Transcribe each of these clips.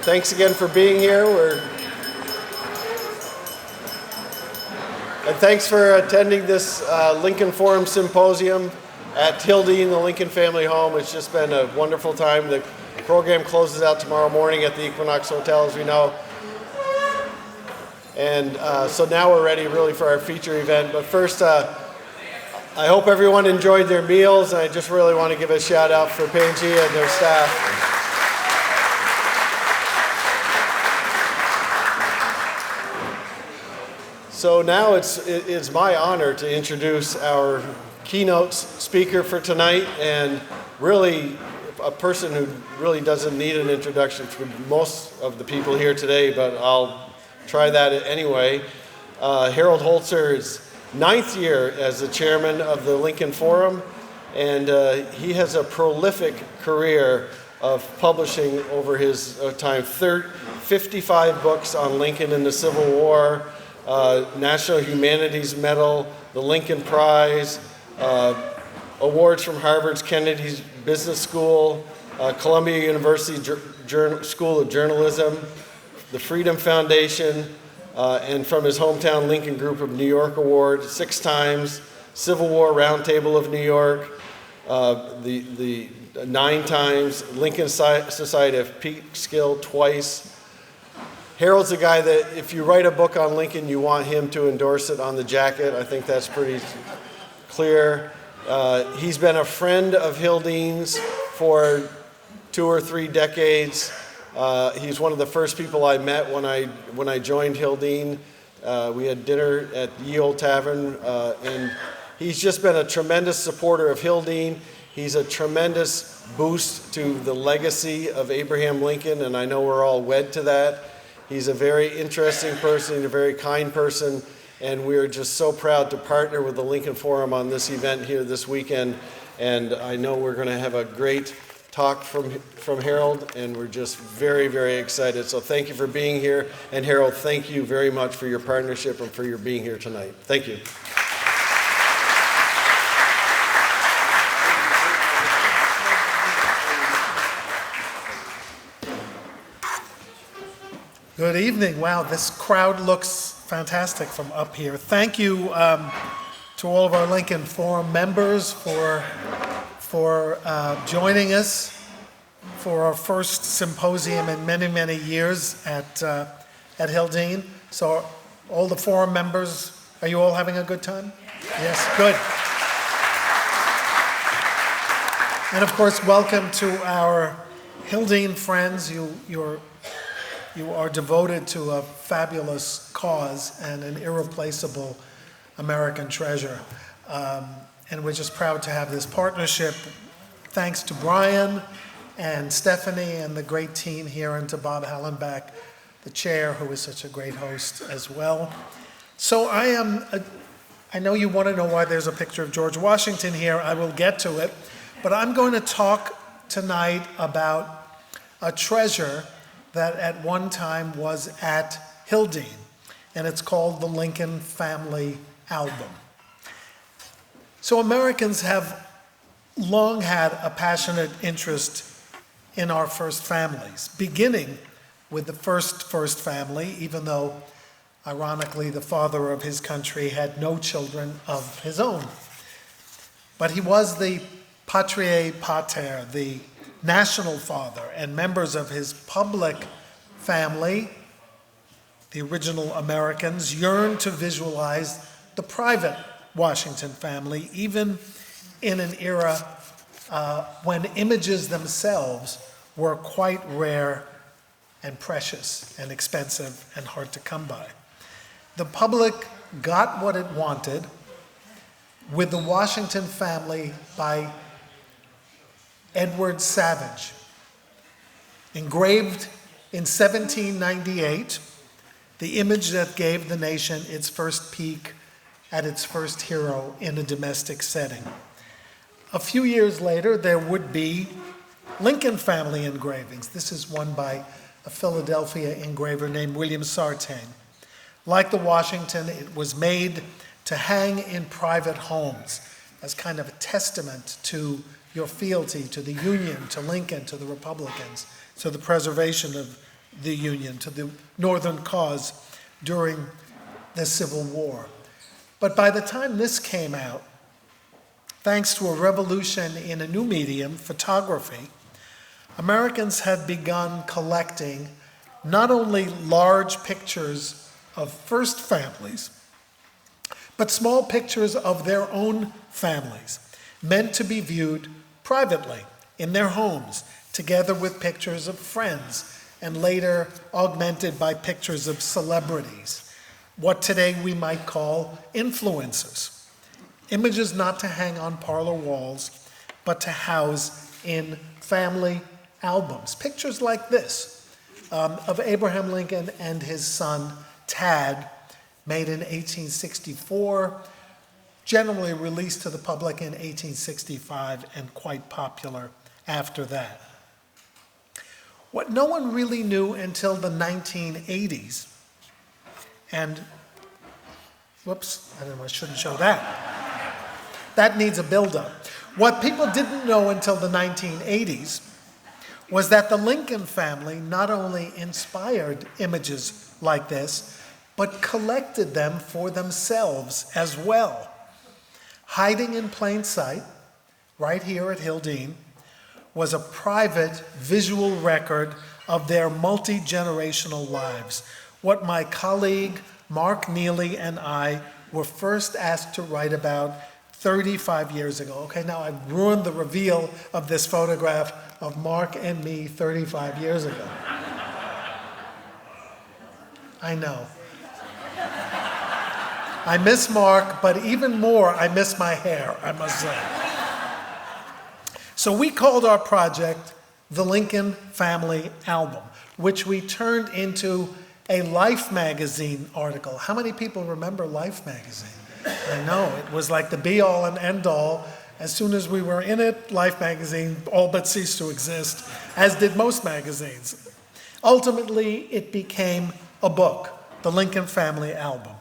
thanks again for being here. And thanks for attending this Lincoln Forum Symposium at Hildene, the Lincoln Family Home. It's just been a wonderful time. The program closes out tomorrow morning at the Equinox Hotel, as we know. And so now we're ready really for our feature event. But first, I hope everyone enjoyed their meals. And I just really want to give a shout out for Pangea and their staff. So now it's my honor to introduce our keynote speaker for tonight, and really a person who really doesn't need an introduction for most of the people here today, but I'll try that anyway. Harold Holzer is 9th year as the chairman of the Lincoln Forum, and he has a prolific career of publishing over his time. 55 books on Lincoln and the Civil War, National Humanities Medal, the Lincoln Prize, awards from Harvard's Kennedy Business School, Columbia University School of Journalism, the Freedom Foundation, and from his hometown Lincoln Group of New York Award 6 times, Civil War Roundtable of New York, the 9 times, Lincoln Society of Peekskill twice. Harold's the guy that if you write a book on Lincoln, you want him to endorse it on the jacket. I think that's pretty clear. He's been a friend of Hildene's for 2 or 3 decades. He's one of the first people I met when I joined Hildene. We had dinner at Ye Olde Tavern, and he's just been a tremendous supporter of Hildene. He's a tremendous boost to the legacy of Abraham Lincoln, and I know we're all wed to that. He's a very interesting person, a very kind person, and we're just so proud to partner with the Lincoln Forum on this event here this weekend. And I know we're going to have a great talk from Harold, and we're just very, very excited. So thank you for being here. And Harold, thank you very much for your partnership and for your being here tonight. Thank you. Good evening. Wow, this crowd looks fantastic from up here. Thank you to all of our Lincoln Forum members for joining us for our first symposium in many, many years at Hildene. So all the forum members, are you all having a good time? Yes, good. And of course, welcome to our Hildene friends. You are devoted to a fabulous cause and an irreplaceable American treasure. And we're just proud to have this partnership. Thanks to Brian and Stephanie and the great team here, and to Bob Hallenbach, the chair, who is such a great host as well. So I know you want to know why there's a picture of George Washington here. I will get to it. But I'm going to talk tonight about a treasure that at one time was at Hildene, and it's called the Lincoln Family Album. So Americans have long had a passionate interest in our first families, beginning with the first family, even though, ironically, the father of his country had no children of his own. But he was the patriae pater, the national father, and members of his public family, the original Americans, yearned to visualize the private Washington family, even in an era when images themselves were quite rare and precious and expensive and hard to come by. The public got what it wanted with the Washington family by Edward Savage, engraved in 1798, the image that gave the nation its first peek at its first hero in a domestic setting. A few years later, there would be Lincoln family engravings. This is one by a Philadelphia engraver named William Sartain. Like the Washington, it was made to hang in private homes as kind of a testament to your fealty to the Union, to Lincoln, to the Republicans, to the preservation of the Union, to the Northern cause during the Civil War. But by the time this came out, thanks to a revolution in a new medium, photography, Americans had begun collecting not only large pictures of first families, but small pictures of their own families, meant to be viewed privately in their homes, together with pictures of friends, and later augmented by pictures of celebrities, what today we might call influencers. Images not to hang on parlor walls, but to house in family albums. Pictures like this of Abraham Lincoln and his son Tad, made in 1864, generally released to the public in 1865, and quite popular after that. What no one really knew until the 1980s, and whoops, I shouldn't show that. That needs a build-up. What people didn't know until the 1980s was that the Lincoln family not only inspired images like this, but collected them for themselves as well. Hiding in plain sight, right here at Hildene, was a private visual record of their multi-generational lives, what my colleague Mark Neely and I were first asked to write about 35 years ago. Okay, now I've ruined the reveal of this photograph of Mark and me 35 years ago. I know. I miss Mark, but even more, I miss my hair, I must say. So we called our project the Lincoln Family Album, which we turned into a Life magazine article. How many people remember Life magazine? I know, it was like the be-all and end-all. As soon as we were in it, Life magazine all but ceased to exist, as did most magazines. Ultimately, it became a book, the Lincoln Family Album.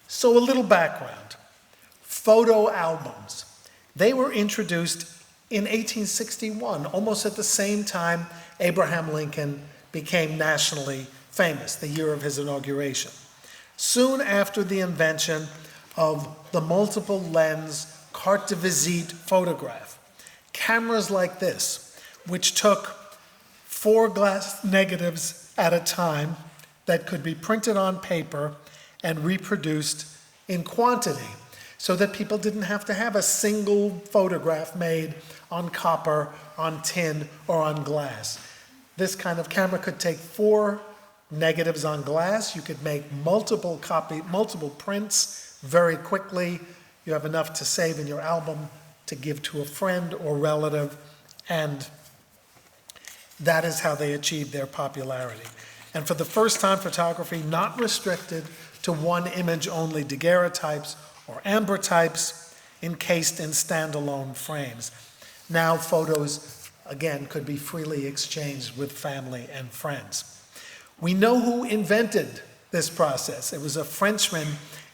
So a little background. Photo albums. They were introduced in 1861, almost at the same time Abraham Lincoln became nationally famous, the year of his inauguration. Soon after the invention of the multiple lens carte de visite photograph, cameras like this, which took 4 glass negatives at a time that could be printed on paper and reproduced in quantity, so that people didn't have to have a single photograph made on copper, on tin, or on glass. This kind of camera could take 4 negatives on glass. You could make multiple prints very quickly. You have enough to save in your album to give to a friend or relative, and that is how they achieved their popularity. And for the first time, photography not restricted to one image only, daguerreotypes or ambrotypes encased in standalone frames. Now photos, again, could be freely exchanged with family and friends. We know who invented this process. It was a Frenchman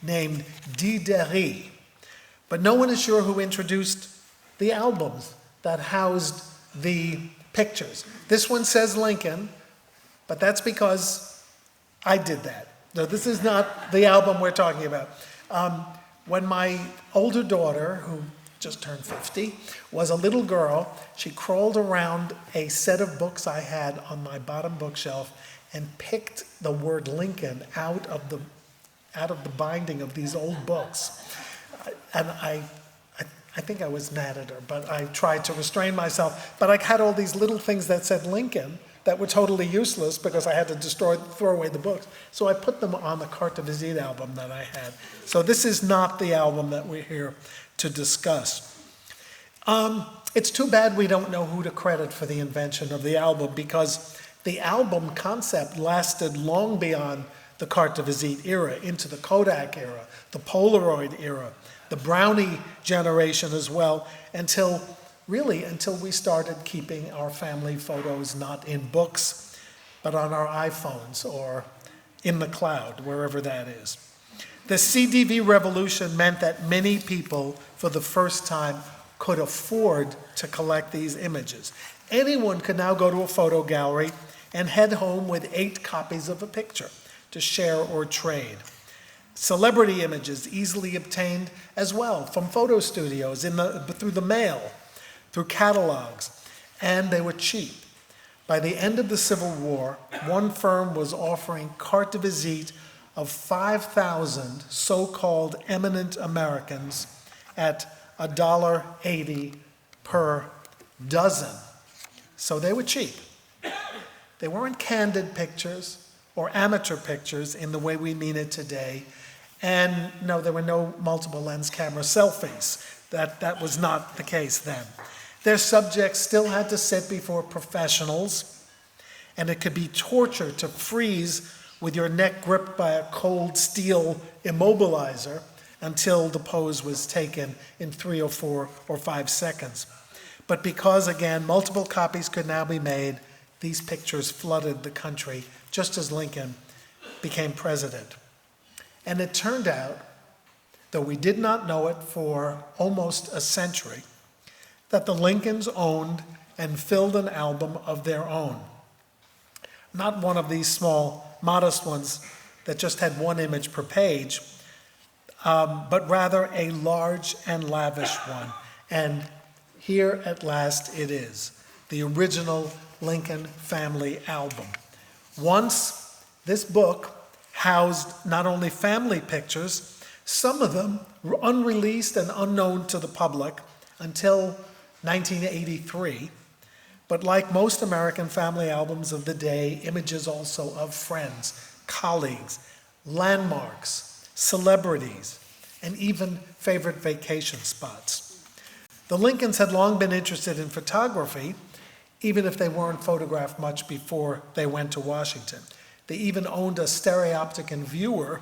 named Diderot. But no one is sure who introduced the albums that housed the pictures. This one says Lincoln, but that's because I did that. No, this is not the album we're talking about. When my older daughter, who just turned 50, was a little girl, she crawled around a set of books I had on my bottom bookshelf and picked the word Lincoln out of the binding of these old books. And I think I was mad at her, but I tried to restrain myself. But I had all these little things that said Lincoln that were totally useless because I had to throw away the books. So I put them on the carte de visite album that I had. So this is not the album that we're here to discuss. It's too bad we don't know who to credit for the invention of the album, because the album concept lasted long beyond the carte de visite era, into the Kodak era, the Polaroid era, the Brownie generation as well, until we started keeping our family photos not in books, but on our iPhones or in the cloud, wherever that is. The CDV revolution meant that many people, for the first time, could afford to collect these images. Anyone could now go to a photo gallery and head home with 8 copies of a picture to share or trade. Celebrity images easily obtained as well from photo studios, through the mail, through catalogs, and they were cheap. By the end of the Civil War, one firm was offering carte de visite of 5,000 so-called eminent Americans at $1.80 per dozen. So they were cheap. They weren't candid pictures or amateur pictures in the way we mean it today. And no, there were no multiple lens camera selfies. That was not the case then. Their subjects still had to sit before professionals, and it could be torture to freeze with your neck gripped by a cold steel immobilizer until the pose was taken in 3 or 4 or 5 seconds. But because, again, multiple copies could now be made, these pictures flooded the country just as Lincoln became president. And it turned out, though we did not know it for almost a century, that the Lincolns owned and filled an album of their own. Not one of these small, modest ones that just had 1 image per page, but rather a large and lavish one. And here at last it is, the original Lincoln family album. Once this book housed not only family pictures, some of them were unreleased and unknown to the public until 1983. But like most American family albums of the day, images also of friends, colleagues, landmarks, celebrities, and even favorite vacation spots. The Lincolns had long been interested in photography, even if they weren't photographed much before they went to Washington. They even owned a stereopticon viewer,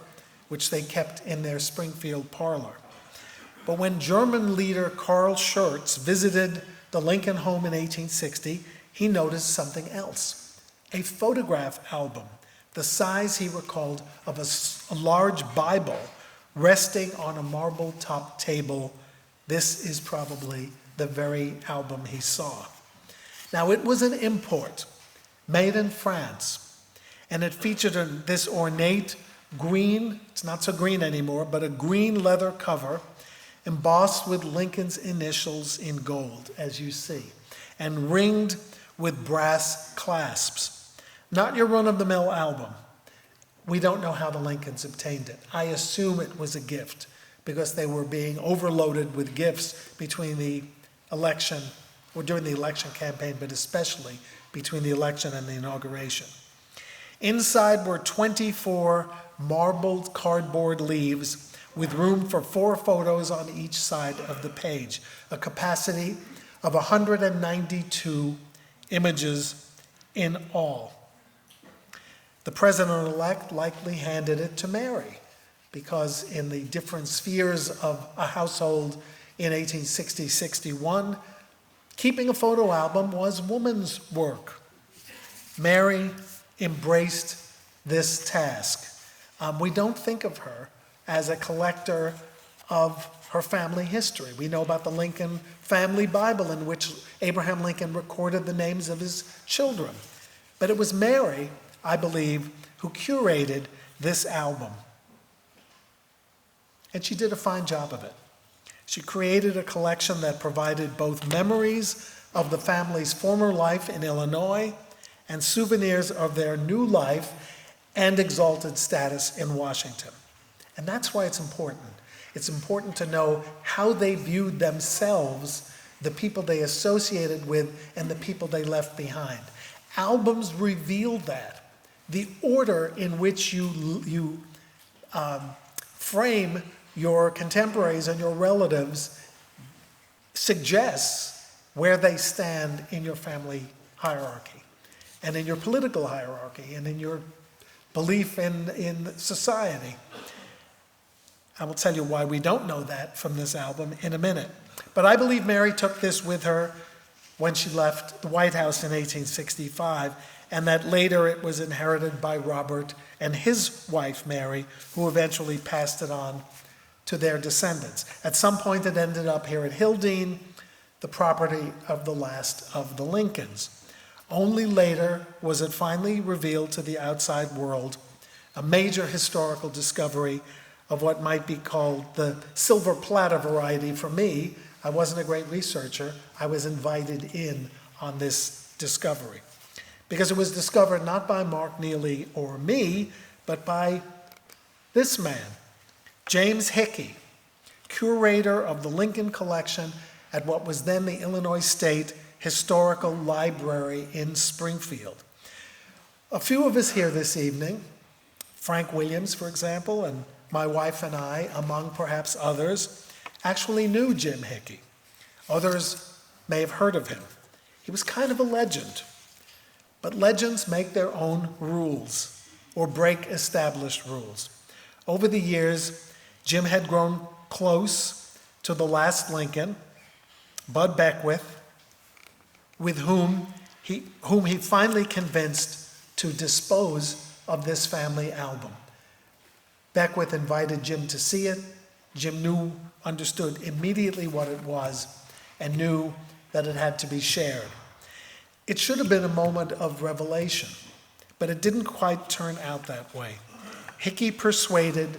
which they kept in their Springfield parlor. But when German leader Karl Schurz visited the Lincoln home in 1860, he noticed something else, a photograph album, the size, he recalled, of a large Bible resting on a marble-top table. This is probably the very album he saw. Now, it was an import, made in France, and it featured this ornate green, it's not so green anymore, but a green leather cover embossed with Lincoln's initials in gold, as you see, and ringed with brass clasps. Not your run-of-the-mill album. We don't know how the Lincolns obtained it. I assume it was a gift, because they were being overloaded with gifts between the election, or during the election campaign, but especially between the election and the inauguration. Inside were 24 marbled cardboard leaves with room for 4 photos on each side of the page, a capacity of 192 images in all. The president-elect likely handed it to Mary, because in the different spheres of a household in 1860-61, keeping a photo album was woman's work. Mary embraced this task. We don't think of her as a collector of her family history. We know about the Lincoln Family Bible, in which Abraham Lincoln recorded the names of his children. But it was Mary, I believe, who curated this album. And she did a fine job of it. She created a collection that provided both memories of the family's former life in Illinois and souvenirs of their new life and exalted status in Washington. And that's why it's important. It's important to know how they viewed themselves, the people they associated with, and the people they left behind. Albums reveal that. The order in which you frame your contemporaries and your relatives suggests where they stand in your family hierarchy, and in your political hierarchy, and in your belief in society. I will tell you why we don't know that from this album in a minute. But I believe Mary took this with her when she left the White House in 1865, and that later it was inherited by Robert and his wife, Mary, who eventually passed it on to their descendants. At some point it ended up here at Hildene, the property of the last of the Lincolns. Only later was it finally revealed to the outside world, a major historical discovery of what might be called the silver platter variety. For me, I wasn't a great researcher. I was invited in on this discovery because it was discovered not by Mark Neely or me, but by this man, James Hickey, curator of the Lincoln Collection at what was then the Illinois State Historical Library in Springfield. A few of us here this evening, Frank Williams, for example, and my wife and I, among perhaps others, actually knew Jim Hickey. Others may have heard of him. He was kind of a legend. But legends make their own rules or break established rules. Over the years, Jim had grown close to the last Lincoln, Bud Beckwith, with whom he finally convinced to dispose of this family album. Beckwith invited Jim to see it. Jim understood immediately what it was and knew that it had to be shared. It should have been a moment of revelation, but it didn't quite turn out that way. Hickey persuaded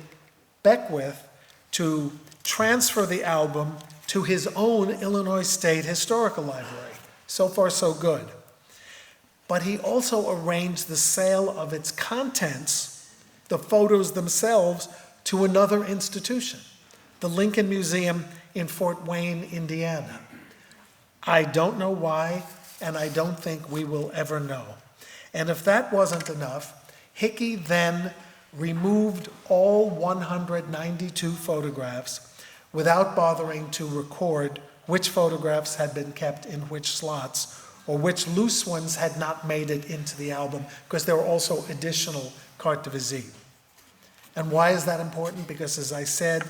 Beckwith to transfer the album to his own Illinois State Historical Library. So far, so good. But he also arranged the sale of its contents, the photos themselves, to another institution, the Lincoln Museum in Fort Wayne, Indiana. I don't know why, and I don't think we will ever know. And if that wasn't enough, Hickey then removed all 192 photographs without bothering to record which photographs had been kept in which slots or which loose ones had not made it into the album, because there were also additional carte de visite. And why is that important? Because, as I said,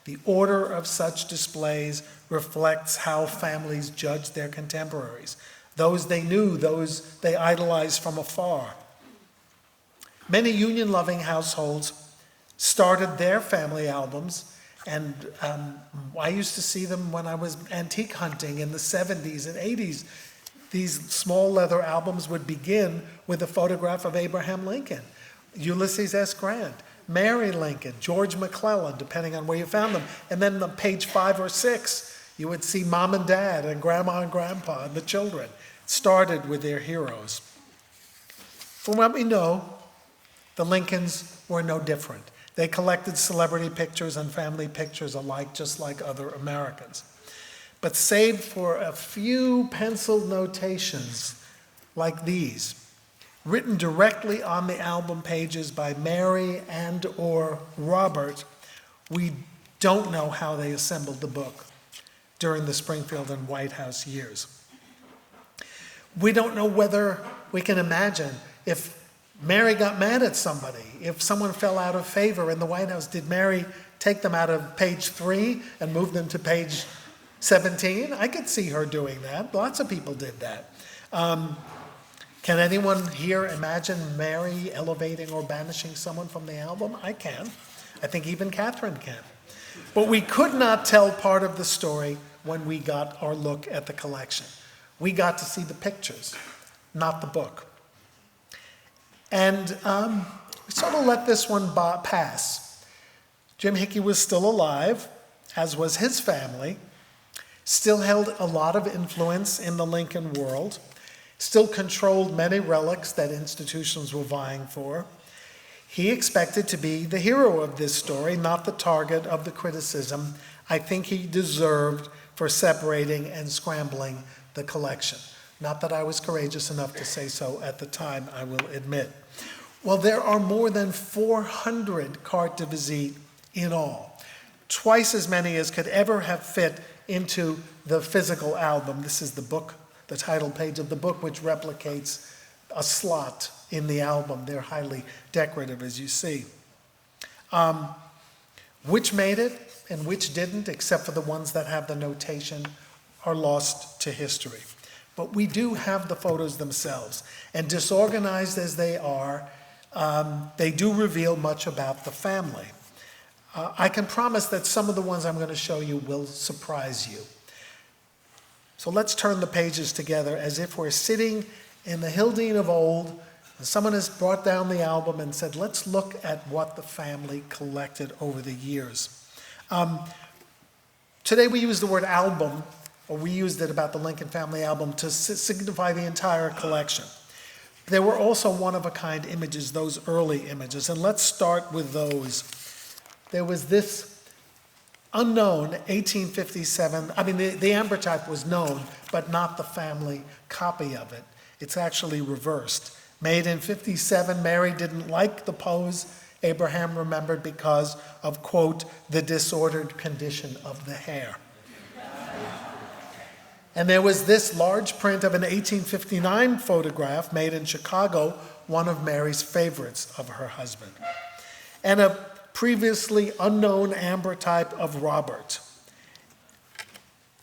the order of such displays reflects how families judged their contemporaries. Those they knew, those they idolized from afar. Many Union-loving households started their family albums, and I used to see them when I was antique hunting in the 70s and 80s. These small leather albums would begin with a photograph of Abraham Lincoln, Ulysses S. Grant, Mary Lincoln, George McClellan, depending on where you found them. And then on page 5 or 6, you would see mom and dad and grandma and grandpa and the children. It started with their heroes. From what we know, the Lincolns were no different. They collected celebrity pictures and family pictures alike, just like other Americans. But save for a few penciled notations like these, written directly on the album pages by Mary and or Robert, we don't know how they assembled the book during the Springfield and White House years. We don't know whether we can imagine if Mary got mad at somebody, if someone fell out of favor in the White House, did Mary take them out of page 3 and move them to page 17? I could see her doing that. Lots of people did that. Can anyone here imagine Mary elevating or banishing someone from the album? I can. I think even Catherine can. But we could not tell part of the story when we got our look at the collection. We got to see the pictures, not the book. And we sort of let this one pass. Jim Hickey was still alive, as was his family, still held a lot of influence in the Lincoln world, still controlled many relics that institutions were vying for. He expected to be the hero of this story, not the target of the criticism I think he deserved for separating and scrambling the collection. Not that I was courageous enough to say so at the time, I will admit. Well, there are more than 400 carte de visite in all, twice as many as could ever have fit into the physical album. This is the book, the title page of the book, which replicates a slot in the album. They're highly decorative, as you see. Which made it and which didn't, except for the ones that have the notation, are lost to history. But we do have the photos themselves, and disorganized as they are, they do reveal much about the family. I can promise that some of the ones I'm going to show you will surprise you. So let's turn the pages together as if we're sitting In the Hildene of old, someone has brought down the album and said, let's look at what the family collected over the years. Today we use the word album, or we used it about the Lincoln family album, to signify the entire collection. There were also one-of-a-kind images, those early images, and let's start with those. There was this unknown 1857, the ambrotype was known, but not the family copy of it. It's actually reversed. Made in 57, Mary didn't like the pose. Abraham remembered because of, quote, the disordered condition of the hair. And there was this large print of an 1859 photograph made in Chicago, one of Mary's favorites of her husband. And a previously unknown ambrotype of Robert.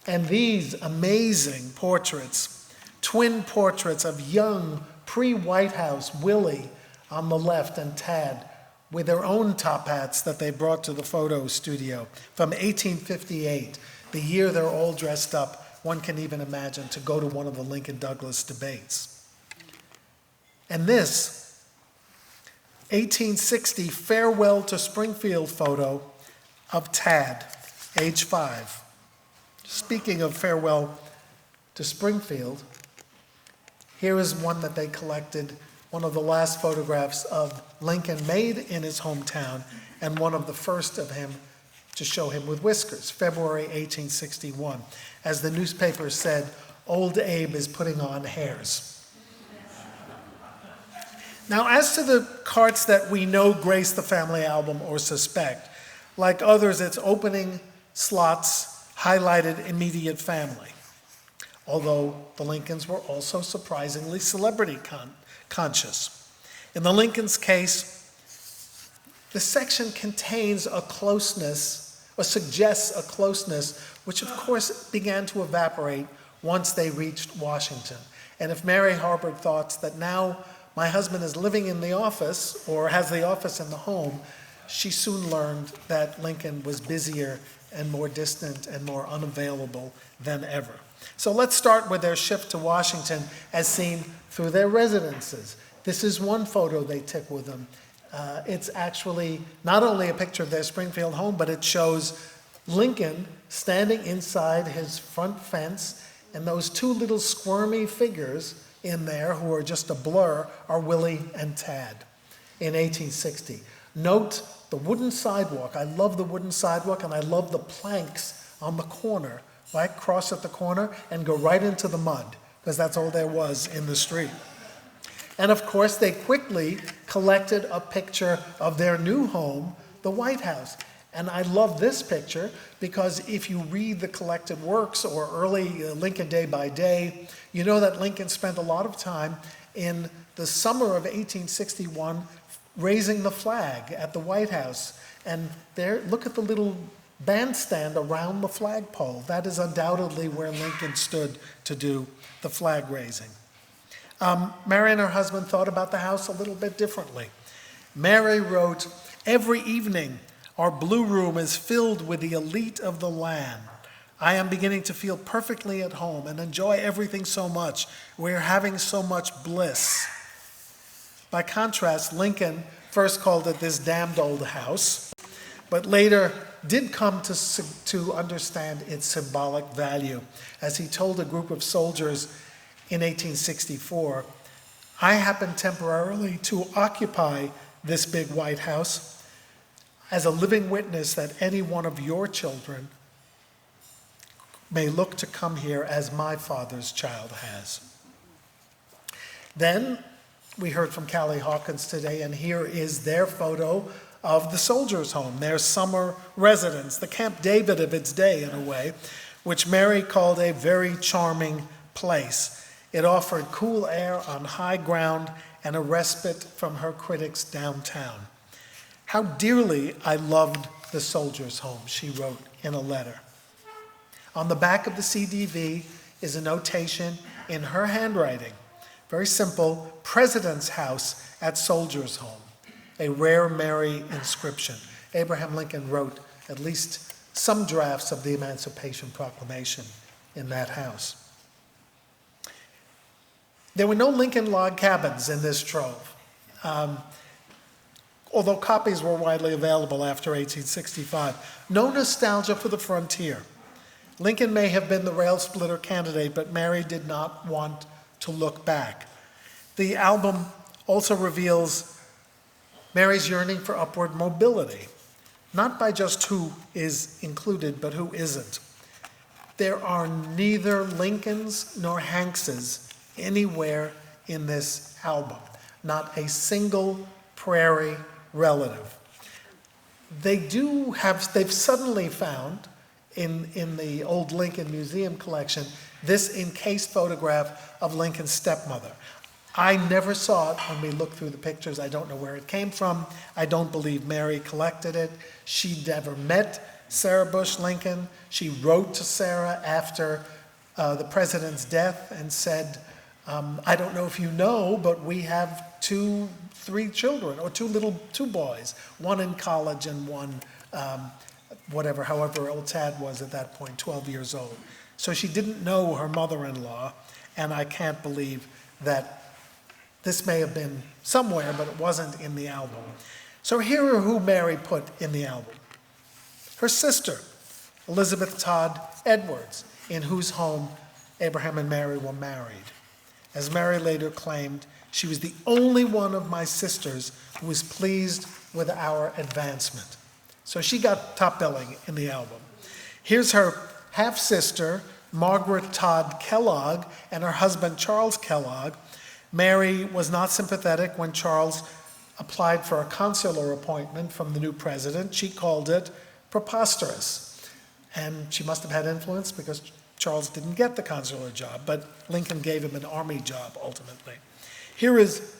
And these amazing portraits, twin portraits of young pre-White House Willie on the left and Tad with their own top hats that they brought to the photo studio from 1858, the year they're all dressed up. One can even imagine to go to one of the Lincoln-Douglas debates. And this 1860 farewell to Springfield photo of Tad, age 5. Speaking of farewell to Springfield, here is one that they collected, one of the last photographs of Lincoln made in his hometown, and one of the first of him to show him with whiskers, February 1861. As the newspaper said, old Abe is putting on hairs. Now, as to the carts that we know grace the family album or suspect, like others, its opening slots highlighted immediate family, although the Lincolns were also surprisingly celebrity conscious. In the Lincolns' case, the section contains a closeness, or suggests a closeness, which of course began to evaporate once they reached Washington. And if Mary harbored thoughts that now my husband is living in the office, or has the office in the home, she soon learned that Lincoln was busier and more distant and more unavailable than ever. So let's start with their shift to Washington as seen through their residences. This is one photo they took with them. It's actually not only a picture of their Springfield home, but it shows Lincoln standing inside his front fence, and those two little squirmy figures in there who are just a blur are Willie and Tad in 1860. Note the wooden sidewalk. I love the wooden sidewalk, and I love the planks on the corner, right? Cross at the corner and go right into the mud, because that's all there was in the street. And of course, they quickly collected a picture of their new home, the White House. And I love this picture because if you read the collected works or early Lincoln Day by Day, you know that Lincoln spent a lot of time in the summer of 1861 raising the flag at the White House. And there, look at the little bandstand around the flagpole. That is undoubtedly where Lincoln stood to do the flag raising. Mary and her husband thought about the house a little bit differently. Mary wrote, "Every evening, our blue room is filled with the elite of the land. I am beginning to feel perfectly at home and enjoy everything so much. We're having so much bliss." By contrast, Lincoln first called it this damned old house, but later did come to understand its symbolic value. As he told a group of soldiers in 1864, "I happened temporarily to occupy this big White House as a living witness that any one of your children may look to come here as my father's child has." Then we heard from Callie Hawkins today, and here is their photo of the soldiers' home, their summer residence, the Camp David of its day in a way, which Mary called a very charming place. It offered cool air on high ground and a respite from her critics downtown. "How dearly I loved the soldiers' home," she wrote in a letter. On the back of the CDV is a notation in her handwriting, very simple, "President's House at Soldiers' Home," a rare Mary inscription. Abraham Lincoln wrote at least some drafts of the Emancipation Proclamation in that house. There were no Lincoln log cabins in this trove, although copies were widely available after 1865. No nostalgia for the frontier. Lincoln may have been the rail splitter candidate, but Mary did not want to look back. The album also reveals Mary's yearning for upward mobility, not by just who is included, but who isn't. There are neither Lincolns nor Hankses anywhere in this album, not a single Prairie relative. They've suddenly found in the old Lincoln Museum collection this encased photograph of Lincoln's stepmother. I never saw it when we looked through the pictures. I don't know where it came from. I don't believe Mary collected it. She never met Sarah Bush Lincoln. She wrote to Sarah after the president's death and said, I don't know if you know, but we have three children, or two boys, one in college and one, however old Tad was at that point, 12 years old. So she didn't know her mother-in-law, and I can't believe that this may have been somewhere, but it wasn't in the album. So here are who Mary put in the album. Her sister, Elizabeth Todd Edwards, in whose home Abraham and Mary were married. As Mary later claimed, she was the only one of my sisters who was pleased with our advancement. So she got top billing in the album. Here's her half-sister, Margaret Todd Kellogg, and her husband, Charles Kellogg. Mary was not sympathetic when Charles applied for a consular appointment from the new president. She called it preposterous. And she must have had influence because Charles didn't get the consular job, but Lincoln gave him an army job ultimately. Here is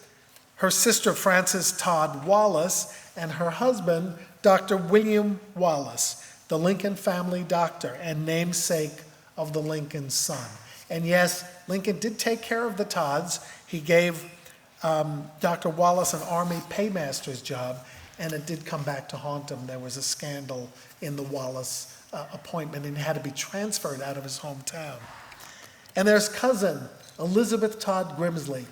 her sister, Frances Todd Wallace, and her husband, Dr. William Wallace, the Lincoln family doctor and namesake of the Lincoln son. And yes, Lincoln did take care of the Todds. He gave Dr. Wallace an Army paymaster's job, and it did come back to haunt him. There was a scandal in the Wallace appointment, and he had to be transferred out of his hometown. And there's cousin Elizabeth Todd Grimsley.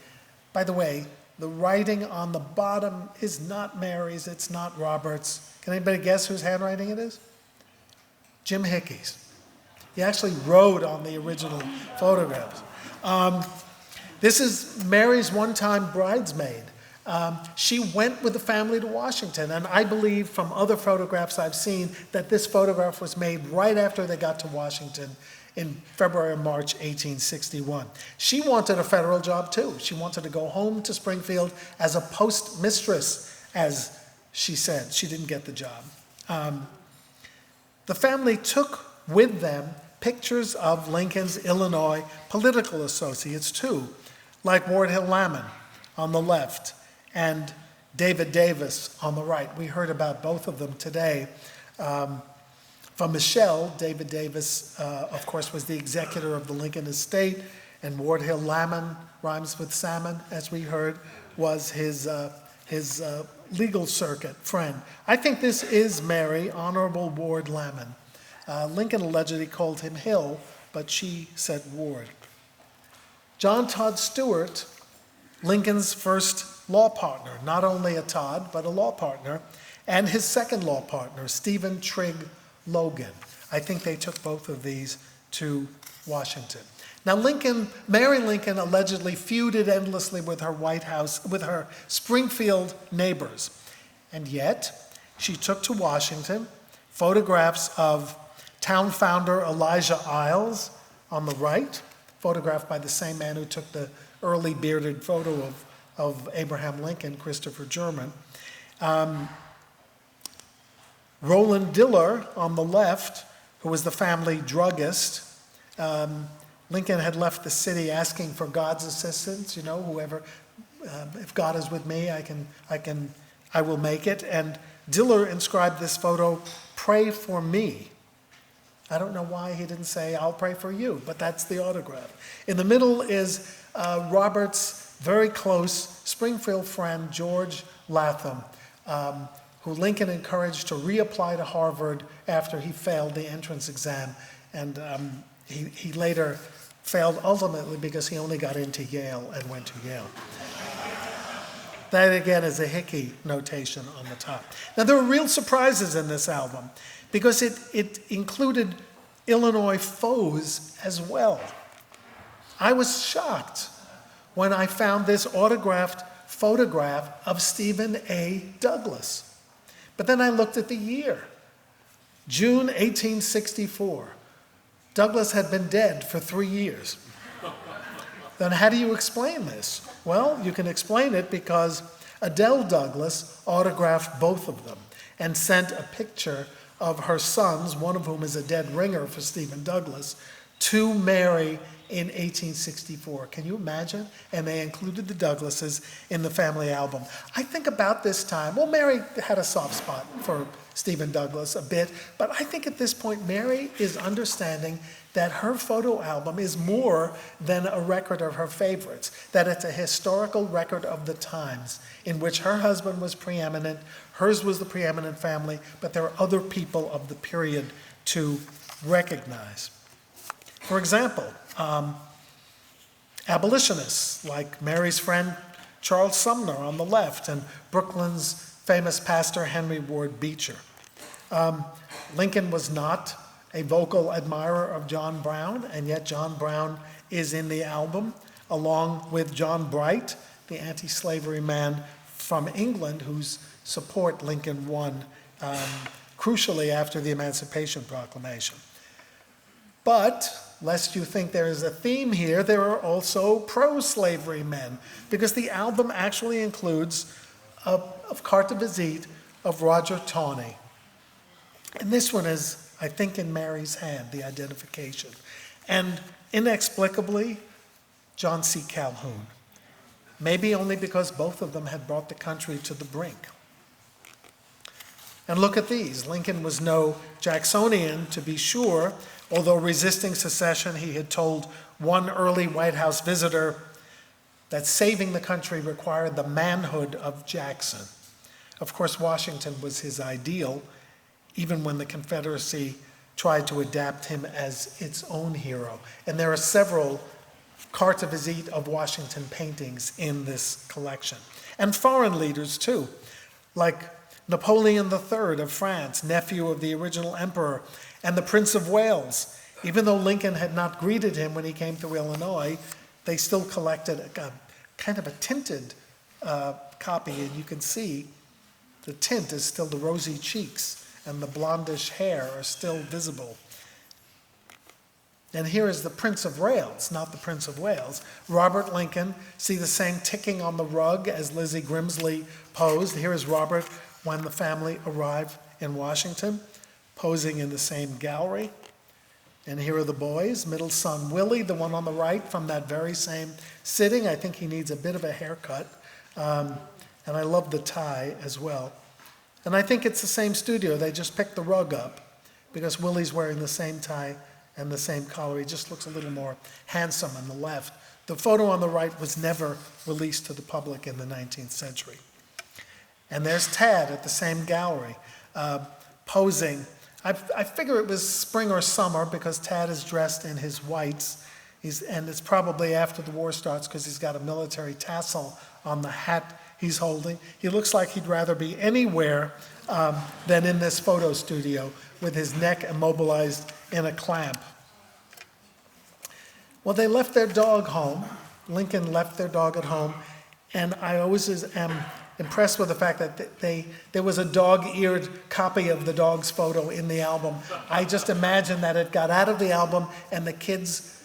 By the way, the writing on the bottom is not Mary's, it's not Robert's. Can anybody guess whose handwriting it is? Jim Hickey's. He actually wrote on the original photographs. This is Mary's one-time bridesmaid. She went with the family to Washington, and I believe from other photographs I've seen that this photograph was made right after they got to Washington in February or March 1861. She wanted a federal job too. She wanted to go home to Springfield as a postmistress, as she said. She didn't get the job. The family took with them pictures of Lincoln's Illinois political associates too, like Ward Hill Lamon on the left and David Davis on the right. We heard about both of them today. From Michelle, David Davis, of course, was the executor of the Lincoln estate, and Ward Hill Lamon, rhymes with salmon, as we heard, was his legal circuit friend. I think this is Mary, Honorable Ward Lamon. Lincoln allegedly called him Hill, but she said Ward. John Todd Stewart, Lincoln's first law partner, not only a Todd, but a law partner, and his second law partner, Stephen Trigg Logan. I think they took both of these to Washington. Now Mary Lincoln allegedly feuded endlessly with her Springfield neighbors. And yet, she took to Washington photographs of town founder Elijah Iles on the right, photographed by the same man who took the early bearded photo of Abraham Lincoln, Christopher German. Roland Diller on the left, who was the family druggist. Lincoln had left the city asking for God's assistance, whoever, if God is with me, I will make it. And Diller inscribed this photo, "Pray for me." I don't know why he didn't say, "I'll pray for you," but that's the autograph. In the middle is Robert's very close Springfield friend, George Latham, who Lincoln encouraged to reapply to Harvard after he failed the entrance exam. And he later failed ultimately because he only got into Yale and went to Yale. That again is a Hickey notation on the top. Now there were real surprises in this album because it included Illinois foes as well. I was shocked when I found this autographed photograph of Stephen A. Douglas. But then I looked at the year, June 1864. Douglas had been dead for 3 years. Then how do you explain this? Well, you can explain it because Adele Douglas autographed both of them and sent a picture of her sons, one of whom is a dead ringer for Stephen Douglas, to Mary in 1864. Can you imagine? And they included the Douglases in the family album. I think about this time, well, Mary had a soft spot for Stephen Douglas a bit, but I think at this point Mary is understanding that her photo album is more than a record of her favorites, that it's a historical record of the times in which her husband was preeminent, hers was the preeminent family, but there are other people of the period to recognize. For example, abolitionists like Mary's friend Charles Sumner on the left and Brooklyn's famous pastor Henry Ward Beecher. Lincoln was not a vocal admirer of John Brown, and yet John Brown is in the album, along with John Bright, the anti-slavery man from England, whose support Lincoln won crucially after the Emancipation Proclamation. But, lest you think there is a theme here, there are also pro-slavery men, because the album actually includes a carte de visite of Roger Taney. And this one is, I think, in Mary's hand, the identification. And inexplicably, John C. Calhoun. Maybe only because both of them had brought the country to the brink. And look at these. Lincoln was no Jacksonian, to be sure, although resisting secession, he had told one early White House visitor that saving the country required the manhood of Jackson. Of course, Washington was his ideal, even when the Confederacy tried to adapt him as its own hero. And there are several carte visite of Washington paintings in this collection. And foreign leaders too, like Napoleon III of France, nephew of the original emperor, and the Prince of Wales. Even though Lincoln had not greeted him when he came to Illinois, they still collected a kind of a tinted copy, and you can see the tint is still the rosy cheeks, and the blondish hair are still visible. And here is the Prince of Wales, not the Prince of Wales. Robert Lincoln, see the same ticking on the rug as Lizzie Grimsley posed. Here is Robert when the family arrived in Washington, posing in the same gallery. And here are the boys, middle son Willie, the one on the right from that very same sitting. I think he needs a bit of a haircut. And I love the tie as well. And I think it's the same studio. They just picked the rug up because Willie's wearing the same tie and the same collar. He just looks a little more handsome on the left. The photo on the right was never released to the public in the 19th century. And there's Tad at the same gallery, posing. I figure it was spring or summer because Tad is dressed in his whites. And it's probably after the war starts because he's got a military tassel on the hat he's holding. He looks like he'd rather be anywhere than in this photo studio with his neck immobilized in a clamp. Well, they left their dog home. Lincoln left their dog at home. And I always am impressed with the fact that there was a dog-eared copy of the dog's photo in the album. I just imagine that it got out of the album and the kids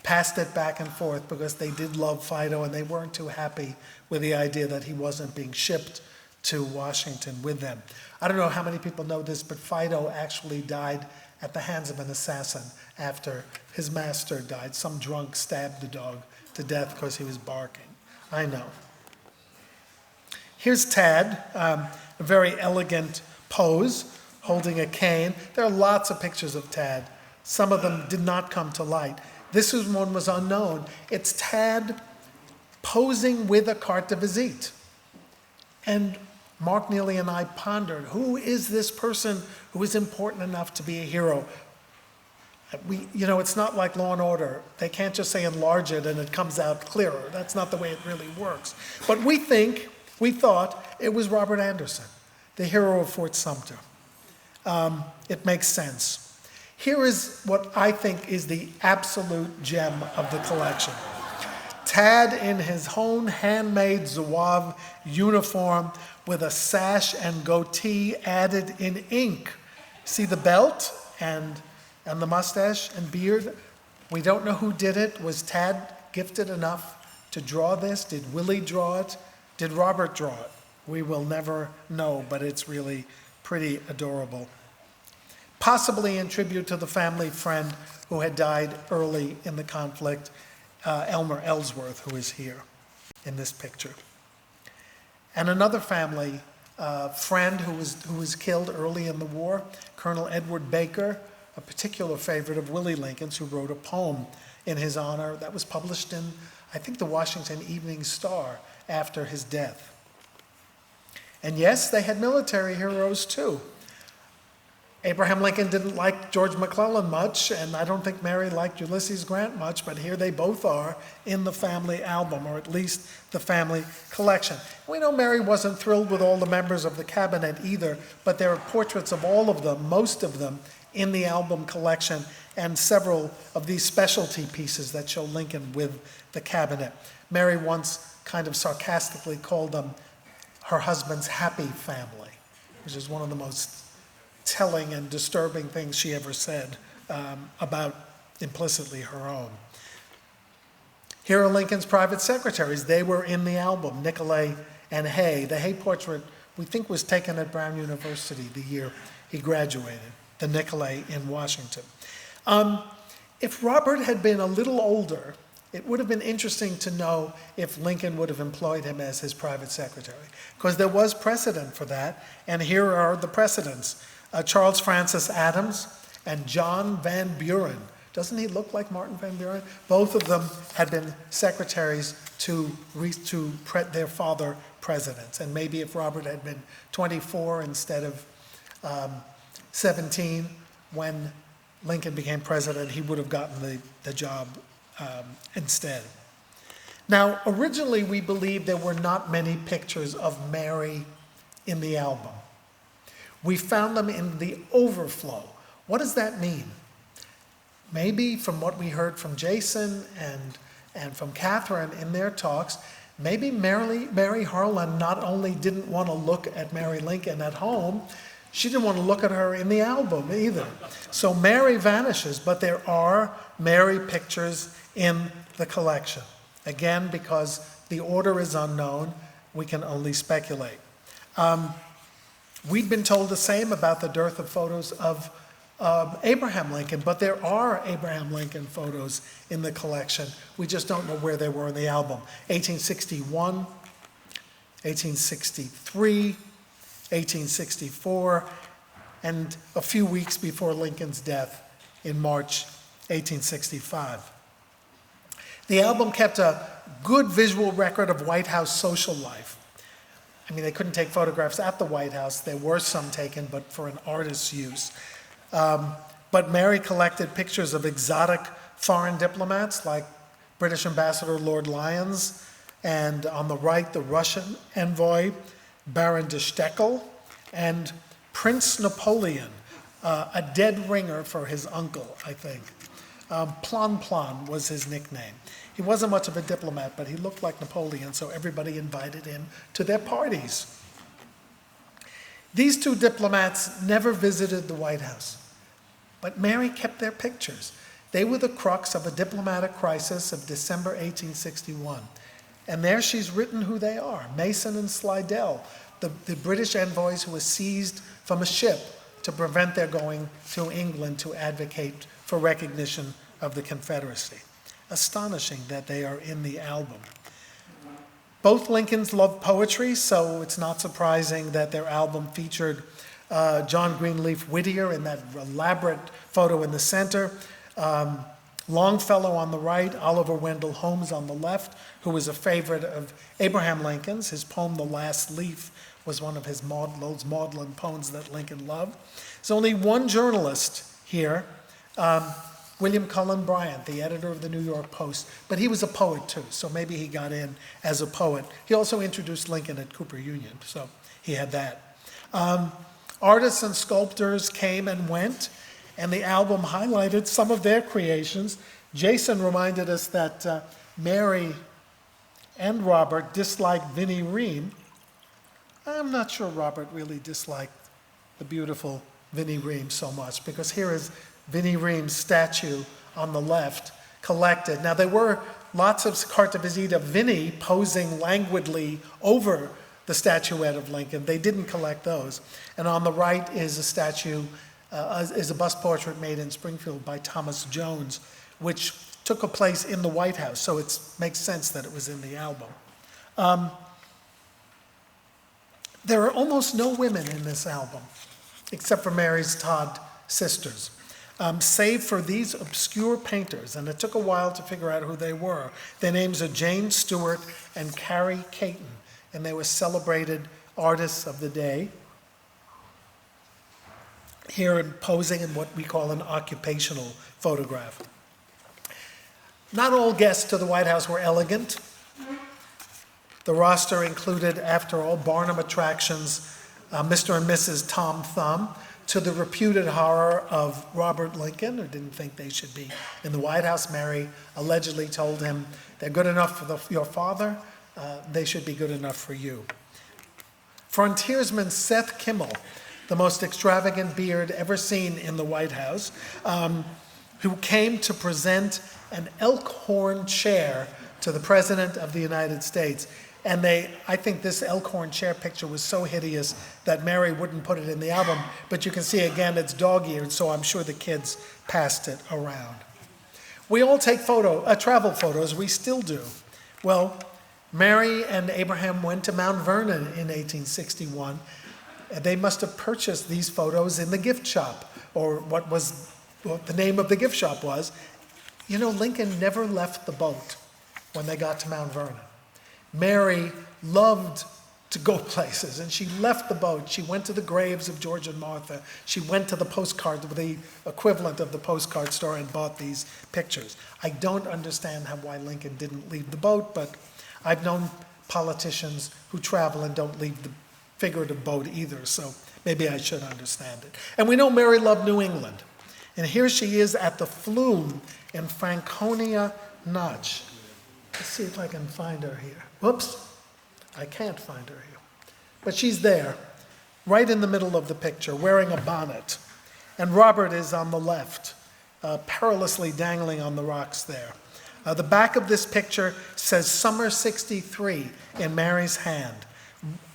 passed it back and forth because they did love Fido and they weren't too happy with the idea that he wasn't being shipped to Washington with them. I don't know how many people know this, but Fido actually died at the hands of an assassin after his master died. Some drunk stabbed the dog to death because he was barking. I know. Here's Tad, a very elegant pose, holding a cane. There are lots of pictures of Tad. Some of them did not come to light. This one was unknown. It's Tad posing with a carte de visite. And Mark Neely and I pondered, who is this person who is important enough to be a hero? It's not like Law and Order. They can't just say enlarge it and it comes out clearer. That's not the way it really works. But we thought it was Robert Anderson, the hero of Fort Sumter. It makes sense. Here is what I think is the absolute gem of the collection. Tad in his own handmade Zouave uniform with a sash and goatee added in ink. See the belt and the mustache and beard? We don't know who did it. Was Tad gifted enough to draw this? Did Willie draw it? Did Robert draw it? We will never know, but it's really pretty adorable. Possibly in tribute to the family friend who had died early in the conflict, Elmer Ellsworth, who is here in this picture. And another family friend who was killed early in the war, Colonel Edward Baker, a particular favorite of Willie Lincoln's, who wrote a poem in his honor that was published in, I think, the Washington Evening Star after his death. And yes, they had military heroes too. Abraham Lincoln didn't like George McClellan much, and I don't think Mary liked Ulysses Grant much, but here they both are in the family album, or at least the family collection. We know Mary wasn't thrilled with all the members of the cabinet either, but there are portraits of all of them, most of them, in the album collection, and several of these specialty pieces that show Lincoln with the cabinet. Mary once kind of sarcastically called them her husband's happy family, which is one of the most telling and disturbing things she ever said about implicitly her own. Here are Lincoln's private secretaries. They were in the album, Nicolay and Hay. The Hay portrait, we think, was taken at Brown University the year he graduated, the Nicolay in Washington. If Robert had been a little older, it would have been interesting to know if Lincoln would have employed him as his private secretary, because there was precedent for that, and here are the precedents. Charles Francis Adams and John Van Buren. Doesn't he look like Martin Van Buren? Both of them had been secretaries to their father presidents. And maybe if Robert had been 24 instead of 17 when Lincoln became president, he would have gotten the job instead. Now, originally we believed there were not many pictures of Mary in the album. We found them in the overflow. What does that mean? Maybe from what we heard from Jason and from Catherine in their talks, maybe Mary Harlan not only didn't want to look at Mary Lincoln at home, she didn't want to look at her in the album either. So Mary vanishes, but there are Mary pictures in the collection. Again, because the order is unknown, we can only speculate. We'd been told the same about the dearth of photos of Abraham Lincoln, but there are Abraham Lincoln photos in the collection. We just don't know where they were in the album. 1861, 1863, 1864, and a few weeks before Lincoln's death in March 1865. The album kept a good visual record of White House social life. I mean, they couldn't take photographs at the White House. There were some taken, but for an artist's use. But Mary collected pictures of exotic foreign diplomats like British Ambassador Lord Lyons, and on the right, the Russian envoy, Baron de Steckel, and Prince Napoleon, a dead ringer for his uncle, I think. Plon Plon was his nickname. He wasn't much of a diplomat, but he looked like Napoleon, so everybody invited him to their parties. These two diplomats never visited the White House, but Mary kept their pictures. They were the crux of a diplomatic crisis of December 1861. And there she's written who they are, Mason and Slidell, the British envoys who were seized from a ship to prevent their going to England to advocate for recognition of the Confederacy. Astonishing that they are in the album. Both Lincolns loved poetry, so it's not surprising that their album featured John Greenleaf Whittier in that elaborate photo in the center, Longfellow on the right, Oliver Wendell Holmes on the left, who was a favorite of Abraham Lincoln's. His poem, The Last Leaf, was one of those maudlin poems that Lincoln loved. There's only one journalist here, William Cullen Bryant, the editor of the New York Post, but he was a poet too, so maybe he got in as a poet. He also introduced Lincoln at Cooper Union, so he had that. Artists and sculptors came and went, and the album highlighted some of their creations. Jason reminded us that Mary and Robert disliked Vinnie Ream. I'm not sure Robert really disliked the beautiful Vinnie Ream so much, because here is Vinnie Ream's statue on the left, collected. Now, there were lots of carte de visite of Vinnie posing languidly over the statuette of Lincoln. They didn't collect those. And on the right is a statue, is a bust portrait made in Springfield by Thomas Jones, which took a place in the White House, so it makes sense that it was in the album. There are almost no women in this album, except for Mary's Todd sisters, save for these obscure painters, and it took a while to figure out who they were. Their names are Jane Stewart and Carrie Caton, and they were celebrated artists of the day. Here posing in what we call an occupational photograph. Not all guests to the White House were elegant. The roster included, after all, Barnum attractions, Mr. and Mrs. Tom Thumb, to the reputed horror of Robert Lincoln, who didn't think they should be in the White House. Mary allegedly told him, they're good enough for your father, they should be good enough for you. Frontiersman Seth Kimmel, the most extravagant beard ever seen in the White House, who came to present an elk horn chair to the President of the United States. And I think this elk horn chair picture was so hideous that Mary wouldn't put it in the album, but you can see again it's dog-eared, so I'm sure the kids passed it around. We all take travel photos, we still do. Well, Mary and Abraham went to Mount Vernon in 1861. They must have purchased these photos in the gift shop, or what the name of the gift shop was. You know, Lincoln never left the boat when they got to Mount Vernon. Mary loved to go places, and she left the boat. She went to the graves of George and Martha. She went to the equivalent of the postcard store, and bought these pictures. I don't understand why Lincoln didn't leave the boat, but I've known politicians who travel and don't leave the figurative boat either, so maybe I should understand it. And we know Mary loved New England. And here she is at the Flume in Franconia Notch. Let's see if I can find her here. Whoops, I can't find her here. But she's there, right in the middle of the picture, wearing a bonnet. And Robert is on the left, perilously dangling on the rocks there. The back of this picture says Summer 63 in Mary's hand.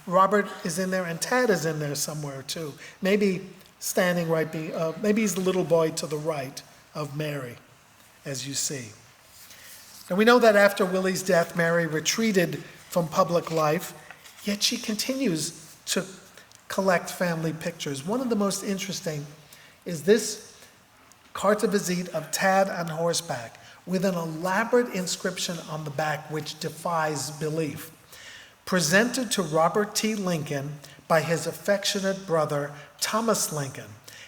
Robert is in there, and Tad is in there somewhere too. Maybe standing maybe he's the little boy to the right of Mary, as you see. And we know that after Willie's death, Mary retreated from public life, yet she continues to collect family pictures. One of the most interesting is this carte de visite of Tad on horseback with an elaborate inscription on the back which defies belief. Presented to Robert T. Lincoln by his affectionate brother, Thomas Lincoln,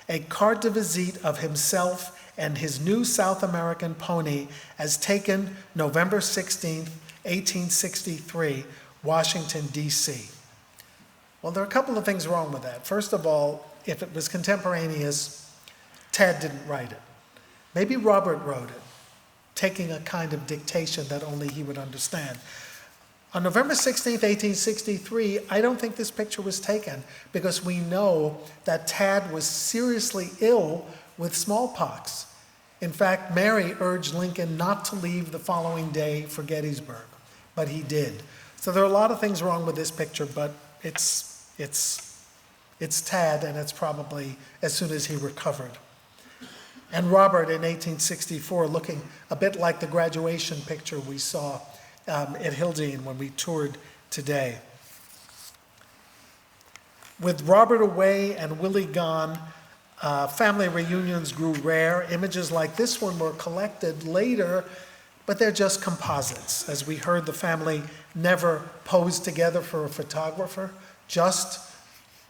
a carte de visite of himself and his new South American pony as taken November 16, 1863, Washington, D.C. Well, there are a couple of things wrong with that. First of all, if it was contemporaneous, Ted didn't write it. Maybe Robert wrote it, taking a kind of dictation that only he would understand. On November 16, 1863, I don't think this picture was taken because we know that Tad was seriously ill with smallpox. In fact, Mary urged Lincoln not to leave the following day for Gettysburg, but he did. So there are a lot of things wrong with this picture, but it's Tad, and it's probably as soon as he recovered. And Robert in 1864, looking a bit like the graduation picture we saw at Hildene when we toured today. With Robert away and Willie gone, family reunions grew rare. Images like this one were collected later, but they're just composites. As we heard, the family never posed together for a photographer, just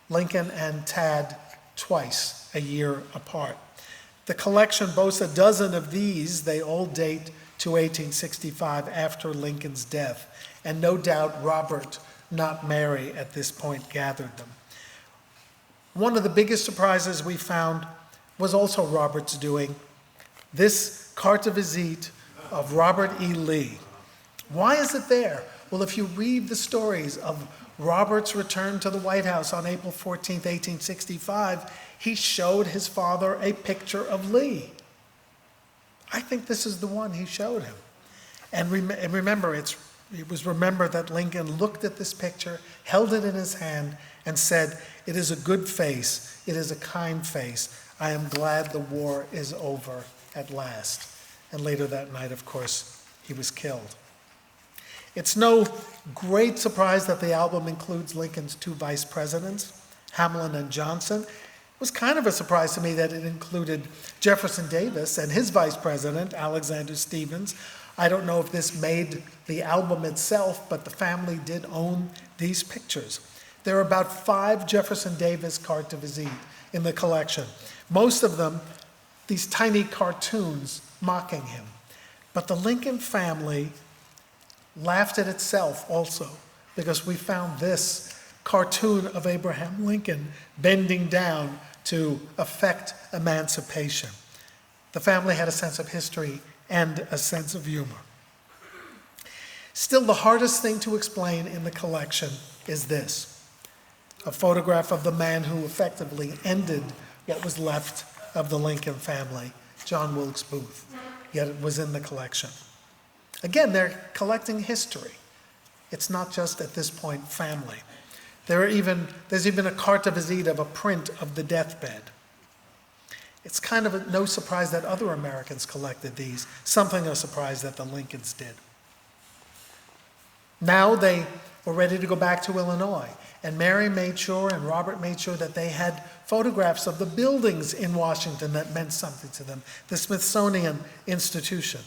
Lincoln and Tad twice a year apart. The collection boasts a dozen of these. They all date to 1865, after Lincoln's death. And no doubt Robert, not Mary, at this point gathered them. One of the biggest surprises we found was also Robert's doing. This carte visite of Robert E. Lee. Why is it there? Well, if you read the stories of Robert's return to the White House on April 14, 1865, he showed his father a picture of Lee. I think this is the one he showed him. And remember, it was remembered that Lincoln looked at this picture, held it in his hand, and said, "It is a good face. It is a kind face. I am glad the war is over at last." And later that night, of course, he was killed. It's no great surprise that the album includes Lincoln's two vice presidents, Hamlin and Johnson. It was kind of a surprise to me that it included Jefferson Davis and his vice president, Alexander Stephens. I don't know if this made the album itself, but the family did own these pictures. There are about 5 Jefferson Davis carte visite in the collection. Most of them, these tiny cartoons mocking him. But the Lincoln family laughed at itself also, because we found this cartoon of Abraham Lincoln bending down to effect emancipation. The family had a sense of history and a sense of humor. Still, the hardest thing to explain in the collection is this: a photograph of the man who effectively ended what was left of the Lincoln family, John Wilkes Booth, yet it was in the collection. Again, they're collecting history. It's not just, at this point, family. There's even a carte visite of a print of the deathbed. It's kind of no surprise that other Americans collected these, something a surprise that the Lincolns did. Now they were ready to go back to Illinois, and Mary made sure and Robert made sure that they had photographs of the buildings in Washington that meant something to them, the Smithsonian Institution,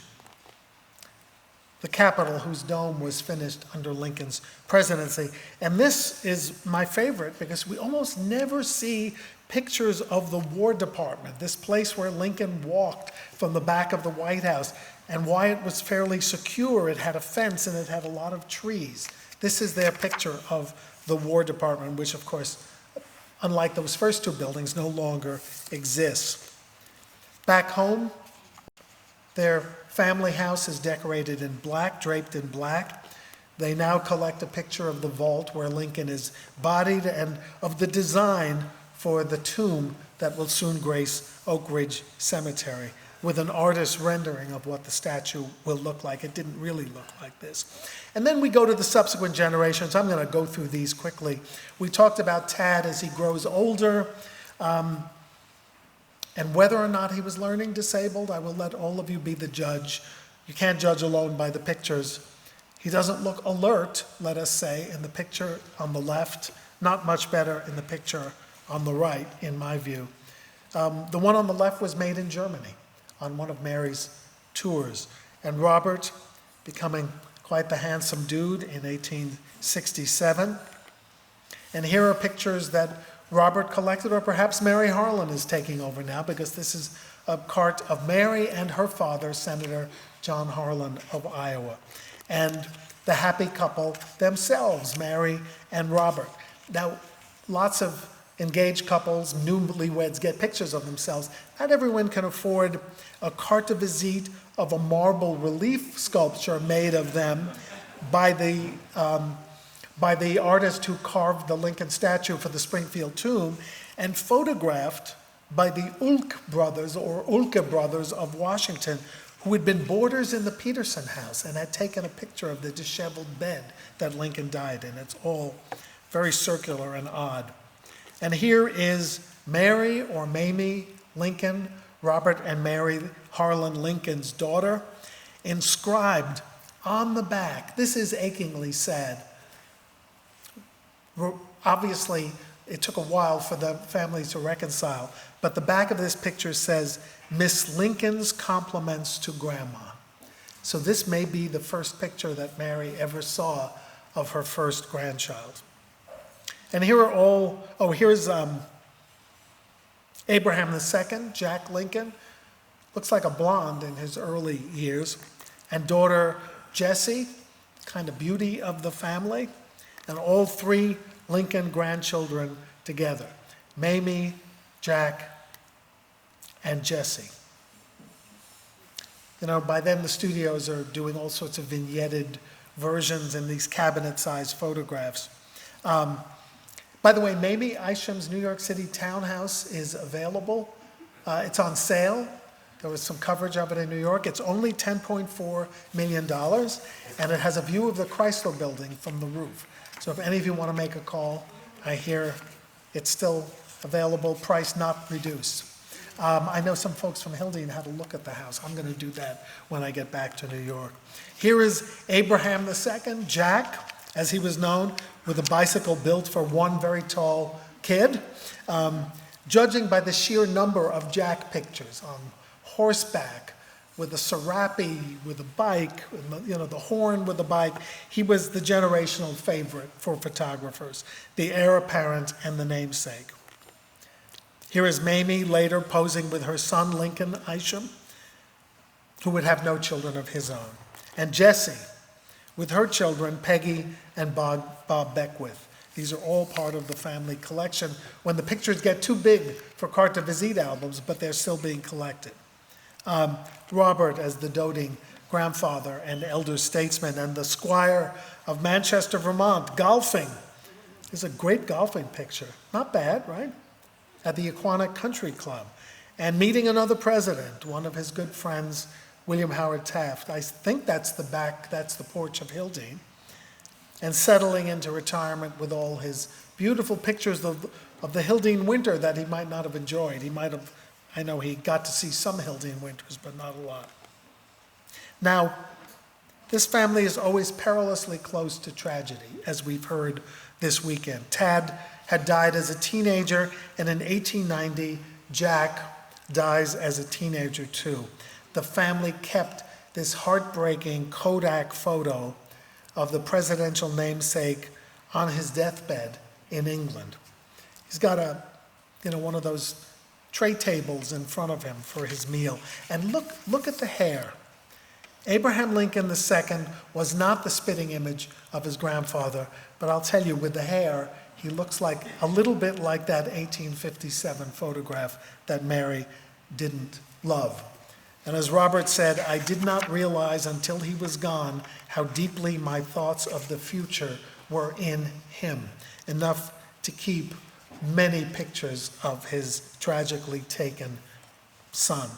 the Capitol, whose dome was finished under Lincoln's presidency. And this is my favorite because we almost never see pictures of the War Department, this place where Lincoln walked from the back of the White House, and why it was fairly secure. It had a fence and it had a lot of trees. This is their picture of the War Department, which, of course, unlike those first 2 buildings, no longer exists. Back home, their family house is decorated in black, draped in black. They now collect a picture of the vault where Lincoln is bodied and of the design for the tomb that will soon grace Oak Ridge Cemetery, with an artist's rendering of what the statue will look like. It didn't really look like this. And then we go to the subsequent generations. I'm going to go through these quickly. We talked about Tad as he grows older, and whether or not he was learning disabled. I will let all of you be the judge. You can't judge alone by the pictures. He doesn't look alert, let us say, in the picture on the left. Not much better in the picture on the right, in my view. The one on the left was made in Germany on one of Mary's tours. And Robert, becoming quite the handsome dude in 1867. And here are pictures that Robert collected, or perhaps Mary Harlan is taking over now, because this is a cart of Mary and her father, Senator John Harlan of Iowa, and the happy couple themselves, Mary and Robert. Now, lots of engaged couples, newlyweds, get pictures of themselves. Not everyone can afford a carte visite of a marble relief sculpture made of them by the artist who carved the Lincoln statue for the Springfield tomb, and photographed by the Ulk brothers, or Ulke brothers of Washington, who had been boarders in the Peterson house and had taken a picture of the disheveled bed that Lincoln died in. It's all very circular and odd. And here is Mary, or Mamie Lincoln, Robert and Mary Harlan Lincoln's daughter, inscribed on the back. This is achingly sad. Obviously, it took a while for the families to reconcile, but the back of this picture says, "Miss Lincoln's compliments to Grandma." So this may be the first picture that Mary ever saw of her first grandchild. And here are here's Abraham II, Jack Lincoln, looks like a blonde in his early years, and daughter Jessie, kind of beauty of the family, and all three Lincoln grandchildren together, Mamie, Jack, and Jessie. You know, by then the studios are doing all sorts of vignetted versions in these cabinet-sized photographs. By the way, Mamie Isham's New York City townhouse is available. It's on sale. There was some coverage of it in New York. It's only $10.4 million, and it has a view of the Chrysler Building from the roof. So if any of you want to make a call, I hear it's still available, price not reduced. I know some folks from Hildene had a look at the house. I'm going to do that when I get back to New York. Here is Abraham II, Jack, as he was known, with a bicycle built for one very tall kid. Judging by the sheer number of Jack pictures on horseback, with a serape, with a bike, you know, the horn with a bike, he was the generational favorite for photographers, the heir apparent and the namesake. Here is Mamie later posing with her son, Lincoln Isham, who would have no children of his own. And Jessie, with her children, Peggy and Bob Beckwith. These are all part of the family collection when the pictures get too big for carte de visite albums, but they're still being collected. Robert as the doting grandfather and elder statesman, and the squire of Manchester, Vermont, golfing. It's a great golfing picture. Not bad, right? At the Aquanic Country Club. And meeting another president, one of his good friends, William Howard Taft. I think that's the porch of Hildene. And settling into retirement with all his beautiful pictures of the Hildene winter that he might not have enjoyed. I know he got to see some Hildene winters, but not a lot. Now, this family is always perilously close to tragedy, as we've heard this weekend. Tad had died as a teenager, and in 1890, Jack dies as a teenager too. The family kept this heartbreaking Kodak photo of the presidential namesake on his deathbed in England. He's got one of those tray tables in front of him for his meal. And look at the hair. Abraham Lincoln II was not the spitting image of his grandfather, but I'll tell you, with the hair, he looks like a little bit like that 1857 photograph that Mary didn't love. And as Robert said, I did not realize until he was gone how deeply my thoughts of the future were in him, enough to keep many pictures of his tragically taken son.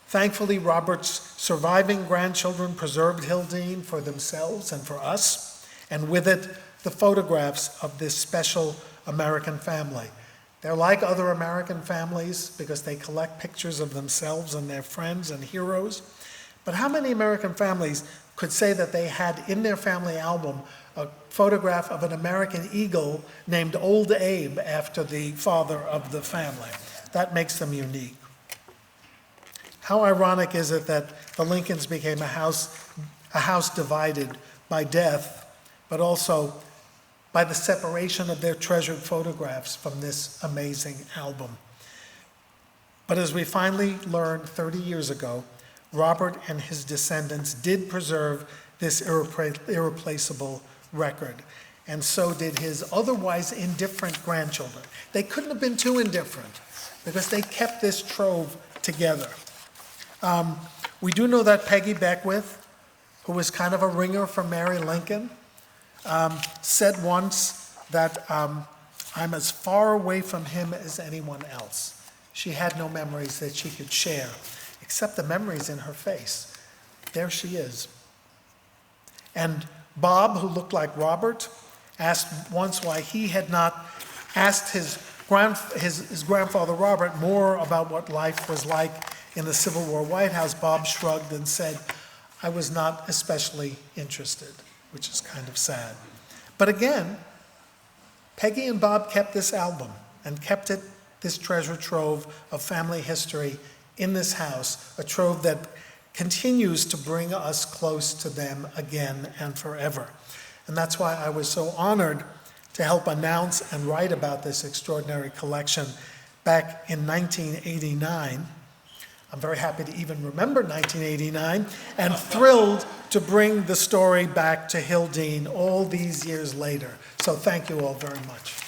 Thankfully, Robert's surviving grandchildren preserved Hildene for themselves and for us, and with it, the photographs of this special American family. They're like other American families because they collect pictures of themselves and their friends and heroes. But how many American families could say that they had in their family album a photograph of an American eagle named Old Abe after the father of the family? That makes them unique. How ironic is it that the Lincolns became a house divided by death, but also by the separation of their treasured photographs from this amazing album. But as we finally learned 30 years ago, Robert and his descendants did preserve this irreplaceable record, and so did his otherwise indifferent grandchildren. They couldn't have been too indifferent because they kept this trove together. We do know that Peggy Beckwith, who was kind of a ringer for Mary Lincoln, said once that I'm as far away from him as anyone else. She had no memories that she could share, except the memories in her face. There she is. And Bob, who looked like Robert, asked once why he had not asked his grandfather Robert more about what life was like in the Civil War White House. Bob shrugged and said, I was not especially interested, which is kind of sad. But again, Peggy and Bob kept this album and kept it, this treasure trove of family history in this house, a trove that continues to bring us close to them again and forever. And that's why I was so honored to help announce and write about this extraordinary collection back in 1989, I'm very happy to even remember 1989, and thrilled to bring the story back to Hildene all these years later. So thank you all very much.